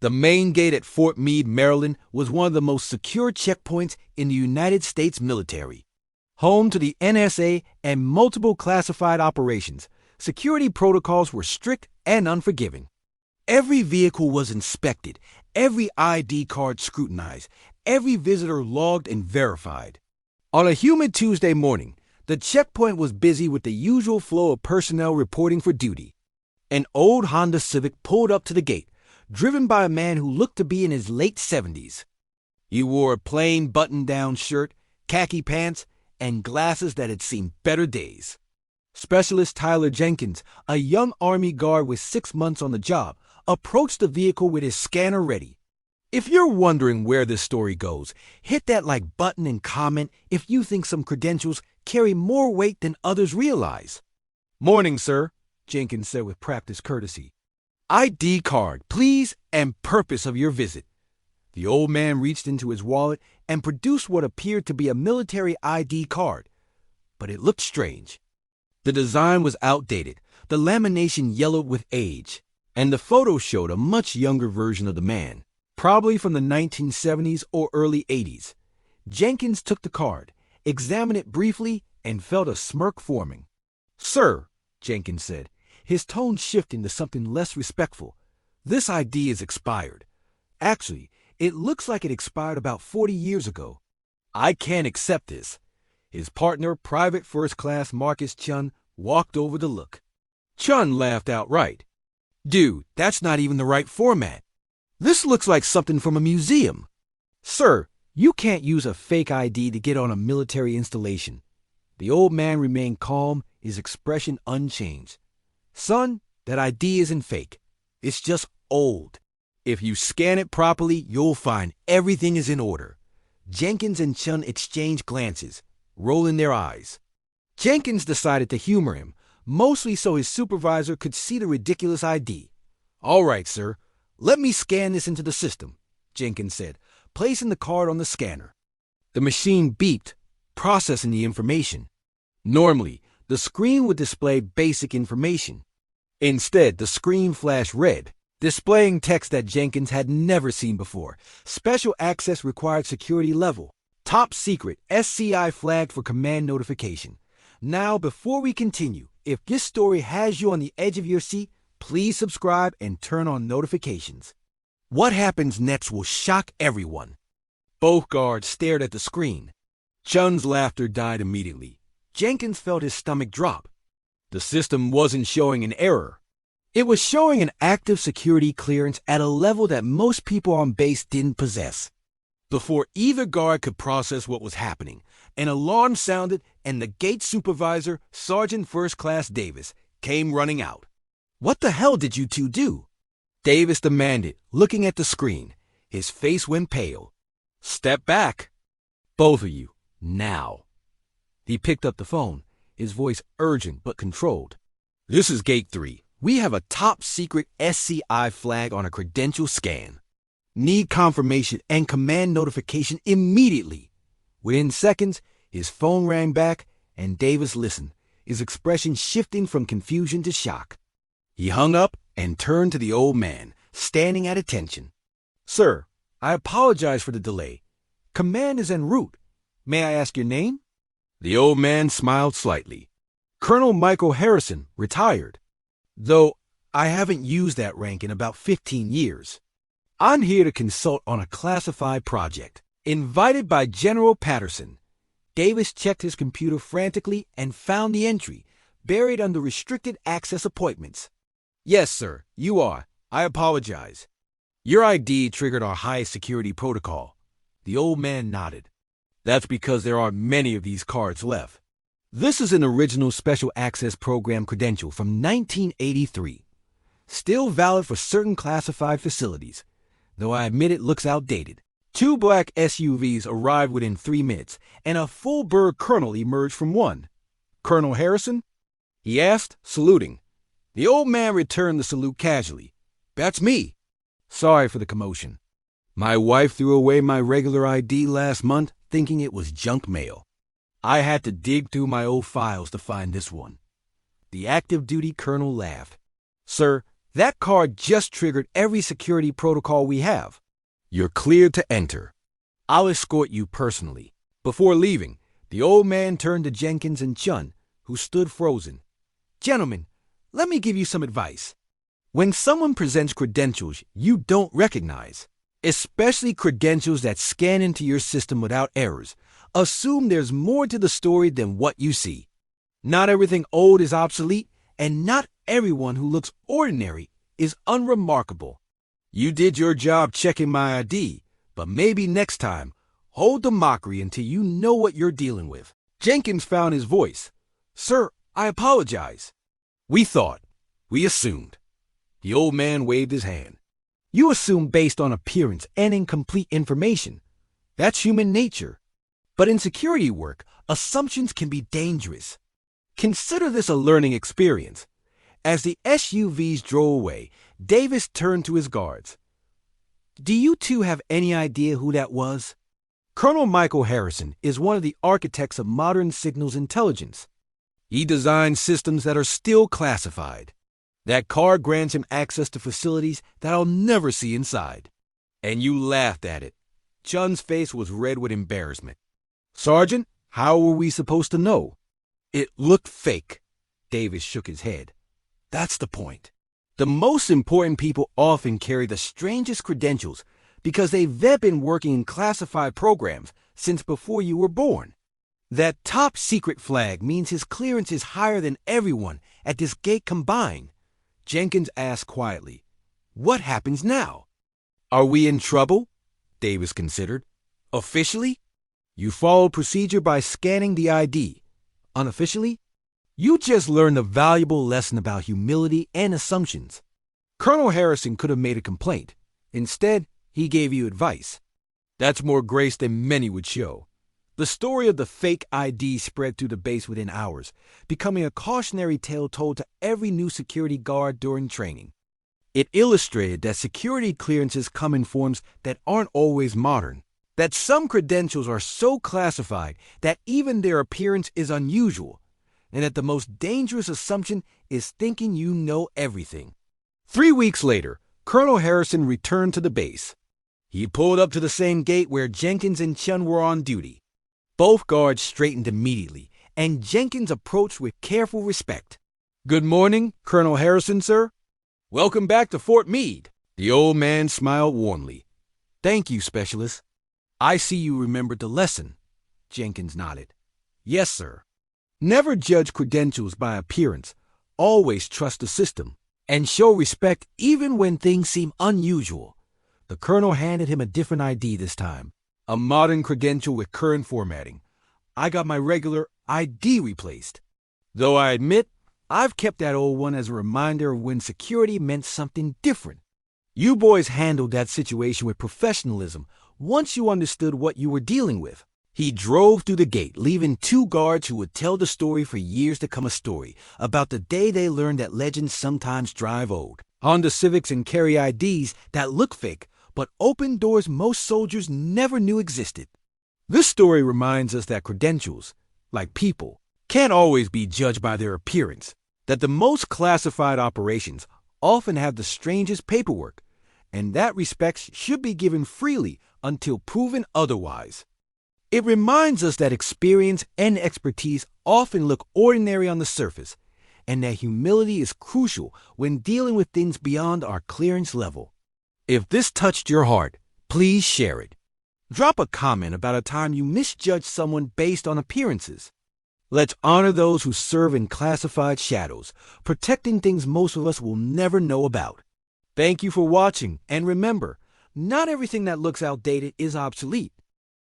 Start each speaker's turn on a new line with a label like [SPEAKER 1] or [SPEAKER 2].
[SPEAKER 1] The main gate at Fort Meade, Maryland, was one of the most secure checkpoints in the United States military. Home to the NSA and multiple classified operations, security protocols were strict and unforgiving. Every vehicle was inspected, every ID card scrutinized, every visitor logged and verified. On a humid Tuesday morning, the checkpoint was busy with the usual flow of personnel reporting for duty. An old Honda Civic pulled up to the gate, driven by a man who looked to be in his late 70s. He wore a plain button-down shirt, khaki pants, and glasses that had seen better days. Specialist Tyler Jenkins, a young Army guard with 6 months on the job, approached the vehicle with his scanner ready. If you're wondering where this story goes, hit that like button and comment if you think some credentials carry more weight than others realize. "Morning, sir," Jenkins said with practiced courtesy. "ID card, please, and purpose of your visit." The old man reached into his wallet and produced what appeared to be a military ID card, but it looked strange. The design was outdated, the lamination yellowed with age, and the photo showed a much younger version of the man, probably from the 1970s or early 80s. Jenkins took the card, examined it briefly, and felt a smirk forming. "Sir," Jenkins said, his tone shifting to something less respectful, "this ID is expired. Actually, it looks like it expired about 40 years ago. I can't accept this." His partner, Private First Class Marcus Chun, walked over to look. Chun laughed outright. "Dude, that's not even the right format. This looks like something from a museum." "Sir, you can't use a fake ID to get on a military installation." The old man remained calm, his expression unchanged. "Son, that ID isn't fake. It's just old. If you scan it properly, you'll find everything is in order." Jenkins and Chun exchanged glances, rolling their eyes. Jenkins decided to humor him, mostly so his supervisor could see the ridiculous ID. "All right, sir. Let me scan this into the system," Jenkins said, placing the card on the scanner. The machine beeped, processing the information. Normally, the screen would display basic information. Instead, the screen flashed red, displaying text that Jenkins had never seen before. "Special access required security level. Top secret, SCI flagged for command notification." Now, before we continue, if this story has you on the edge of your seat, please subscribe and turn on notifications. What happens next will shock everyone. Both guards stared at the screen. Chun's laughter died immediately. Jenkins felt his stomach drop. The system wasn't showing an error. It was showing an active security clearance at a level that most people on base didn't possess. Before either guard could process what was happening, an alarm sounded and the gate supervisor, Sergeant First Class Davis, came running out. "What the hell did you two do?" Davis demanded, looking at the screen. His face went pale. "Step back. Both of you, now." He picked up the phone, his voice urgent but controlled. "This is Gate 3. We have a top-secret SCI flag on a credential scan. Need confirmation and command notification immediately." Within seconds, his phone rang back, and Davis listened, his expression shifting from confusion to shock. He hung up and turned to the old man, standing at attention. "Sir, I apologize for the delay. Command is en route. May I ask your name?" The old man smiled slightly. "Colonel Michael Harrison, retired. Though I haven't used that rank in about 15 years. I'm here to consult on a classified project. Invited by General Patterson." Davis checked his computer frantically and found the entry, buried under restricted access appointments. "Yes, sir, you are. I apologize. Your ID triggered our highest security protocol." The old man nodded. "That's because there aren't many of these cards left. This is an original Special Access Program credential from 1983. Still valid for certain classified facilities, though I admit it looks outdated." 2 black SUVs arrived within 3 minutes, and a full-bird colonel emerged from one. "Colonel Harrison?" he asked, saluting. The old man returned the salute casually. "That's me. Sorry for the commotion. My wife threw away my regular ID last month, thinking it was junk mail. I had to dig through my old files to find this one." The active duty colonel laughed. "Sir, That card just triggered every security protocol we have. You're cleared to enter. I'll escort you personally." Before leaving, the old man turned to Jenkins and Chun, who stood frozen. "Gentlemen, let me give you some advice. When someone presents credentials you don't recognize, especially credentials that scan into your system without errors, assume there's more to the story than what you see. Not everything old is obsolete, and not everyone who looks ordinary is unremarkable. You did your job checking my ID, but maybe next time, hold the mockery until you know what you're dealing with." Jenkins found his voice. "Sir, I apologize. We assumed." The old man waved his hand. "You assume based on appearance and incomplete information. That's human nature. But in security work, assumptions can be dangerous. Consider this a learning experience." As the SUVs drove away, Davis turned to his guards. "Do you two have any idea who that was?" "Colonel Michael Harrison is one of the architects of modern signals intelligence. He designed systems that are still classified. That card grants him access to facilities that I'll never see inside." And you laughed at it. Chun's face was red with embarrassment. "Sergeant, how were we supposed to know?" "It looked fake." Davis shook his head. "That's the point. The most important people often carry the strangest credentials because they've been working in classified programs since before you were born. That top secret flag means his clearance is higher than everyone at this gate combined." Jenkins asked quietly, "What happens now?" "Are we in trouble?" Davis considered. "Officially, you followed procedure by scanning the ID. Unofficially, you just learned a valuable lesson about humility and assumptions. Colonel Harrison could have made a complaint. Instead, he gave you advice. That's more grace than many would show." The story of the fake ID spread through the base within hours, becoming a cautionary tale told to every new security guard during training. It illustrated that security clearances come in forms that aren't always modern, that some credentials are so classified that even their appearance is unusual, and that the most dangerous assumption is thinking you know everything. 3 weeks later, Colonel Harrison returned to the base. He pulled up to the same gate where Jenkins and Chun were on duty. Both guards straightened immediately, and Jenkins approached with careful respect. "Good morning, Colonel Harrison, sir. Welcome back to Fort Meade." The old man smiled warmly. "Thank you, Specialist. I see you remembered the lesson." Jenkins nodded. "Yes, sir. Never judge credentials by appearance. Always trust the system, and show respect even when things seem unusual." The colonel handed him a different ID this time, a modern credential with current formatting. "I got my regular ID replaced, though I admit I've kept that old one as a reminder of when security meant something different. You boys handled that situation with professionalism once you understood what you were dealing with." He drove through the gate, leaving 2 guards who would tell the story for years to come, a story about the day they learned that legends sometimes drive old. Honda Civics and carry IDs that look fake, but open doors most soldiers never knew existed. This story reminds us that credentials, like people, can't always be judged by their appearance, that the most classified operations often have the strangest paperwork, and that respect should be given freely until proven otherwise. It reminds us that experience and expertise often look ordinary on the surface, and that humility is crucial when dealing with things beyond our clearance level. If this touched your heart, please share it. Drop a comment about a time you misjudged someone based on appearances. Let's honor those who serve in classified shadows, protecting things most of us will never know about. Thank you for watching, and remember, not everything that looks outdated is obsolete.